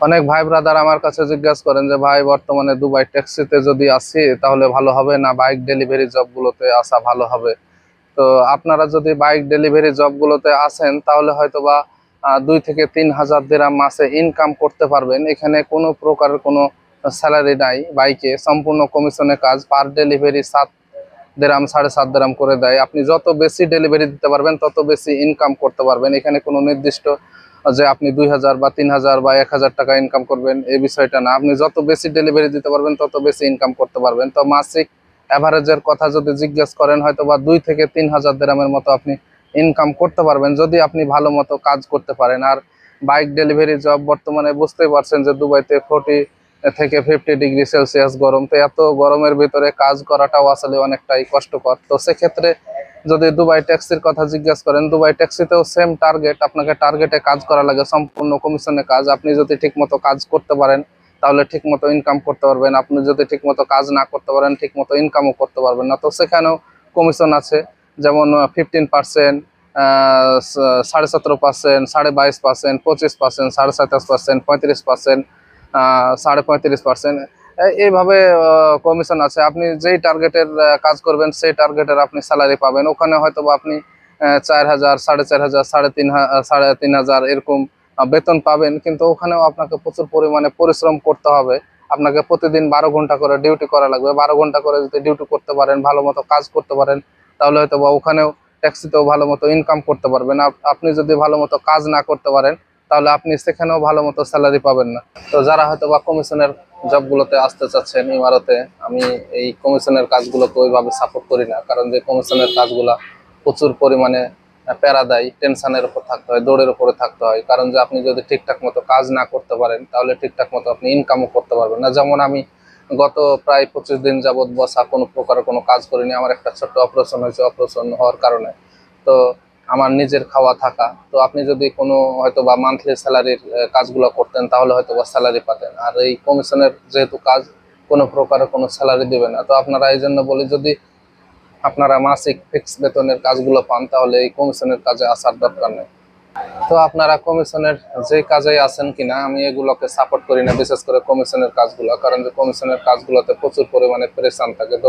অনেক ভাই ব্রাদার আমার কাছে জিজ্ঞাসা করেন যে ভাই বর্তমানে দুবাই ট্যাক্সিতে যদি আসি তাহলে ভালো হবে না বাইক ডেলিভারি জবগুলোতে আসা ভালো হবে। তো আপনারা যদি বাইক ডেলিভারি জবগুলোতে আসেন তাহলে হয়তোবা 2 থেকে 3 হাজার দিরহাম মাসে ইনকাম করতে পারবেন। এখানে কোনো প্রকারের কোনো স্যালারি নাই, বাইকে সম্পূর্ণ কমিশনে কাজ। পার ডেলিভারি 7 দিরহাম 7.5 দিরহাম করে দেয়। আপনি যত বেশি ডেলিভারি দিতে পারবেন তত বেশি ইনকাম করতে পারবেন। এখানে কোনো নির্দিষ্ট যে আপনি 2,000 বা 3,000 বা 1,000 টাকা ইনকাম করবেন এই বিষয়টা না। আপনি যত বেশি ডেলিভারি দিতে পারবেন তত বেশি ইনকাম করতে পারবেন। তো মাসিক অ্যাভারেজের কথা যদি জিজ্ঞেস করেন হয়তোবা 2 থেকে 3 হাজার দিরহামের মতো আপনি ইনকাম করতে পারবেন যদি আপনি ভালো মতো কাজ করতে পারেন। আর বাইক ডেলিভারি জব বর্তমানে বুঝতেই পারছেন যে দুবাইতে 40 থেকে 50 ডিগ্রি সেলসিয়াস গরম। তো এত গরমের ভিতরে কাজ করাটাও আসলে অনেকটাই কষ্টকর। তো সেক্ষেত্রে যদি দুবাই ট্যাক্সির কথা জিজ্ঞাসা করেন, দুবাই ট্যাক্সিতেও সেম টার্গেট, আপনাকে টার্গেটে কাজ করা লাগে, সম্পূর্ণ কমিশনে কাজ। আপনি যদি ঠিকমতো কাজ করতে পারেন তাহলে ঠিকমতো ইনকাম করতে পারবেন। আপনি যদি ঠিকমতো কাজ না করতে পারেন ঠিকমতো ইনকামও করতে পারবেন না। তো সেখানেও কমিশন আছে, যেমন 15%, 17.5%, 22%, 25%, 27%, 35%, 35.5%, এইভাবে কমিশন আছে। আপনি যেই টার্গেটের কাজ করবেন সেই টার্গেটের আপনি স্যালারি পাবেন। ওখানে হয়তো বা আপনি 4,000, 4,500, 3,500 এরকম বেতন পাবেন, কিন্তু ওখানেও আপনাকে প্রচুর পরিমাণে পরিশ্রম করতে হবে। আপনাকে প্রতিদিন 12 ঘন্টা করে ডিউটি করা লাগবে। 12 ঘন্টা করে যদি ডিউটি করতে পারেন, ভালো মতো কাজ করতে পারেন, তাহলে হয়তো বা ওখানেও ট্যাক্সিতেও ভালো মতো ইনকাম করতে পারবেন। আপনি যদি ভালো মতো কাজ না করতে পারেন তাহলে আপনি সেখানেও ভালো মতো স্যালারি পাবেন না। তো যারা হয়তো বা কমিশনের জবগুলোতে আসতে চাচ্ছেন ইমারতে, আমি এই কমিশনের কাজগুলোকে ওইভাবে সাপোর্ট করি না। কারণ যে কমিশনের কাজগুলা প্রচুর পরিমাণে প্যারা দেয়, টেনশনের উপর থাকতে হয়, দৌড়ের উপরে থাকতে হয়। কারণ যে আপনি যদি ঠিকঠাক মতো কাজ না করতে পারেন তাহলে ঠিকঠাক মতো আপনি ইনকামও করতে পারবেন না। যেমন আমি গত প্রায় 25 দিন যাবৎ বসা, কোনো প্রকার কোনো কাজ করিনি। আমার একটা ছোট্ট অপারেশন হয়েছে, অপারেশন হওয়ার কারণে তো আমার নিজের খাওয়া থাকা। তো আপনি যদি কোনো হয়তো বা মান্থলি স্যালারির কাজগুলো করতেন তাহলে হয়তো বা স্যালারি পাতেন। আর এই কমিশনের যেহেতু কাজ, কোনো প্রকারের কোনো স্যালারি দেবে না। তো আপনারা এই জন্য বলি, যদি আপনারা মাসিক ফিক্স বেতনের কাজগুলো পান তাহলে এই কমিশনের কাজে আসার দরকার নেই। তো আপনারা কমিশনের যে কাজে আছেন কিনা, আমি এগুলোকে সাপোর্ট করি না, বিশেষ করে কমিশনের কাজগুলো। কারণ যে কমিশনের কাজগুলোতে প্রচুর পরিমাণে প্রেশান থাকে। তো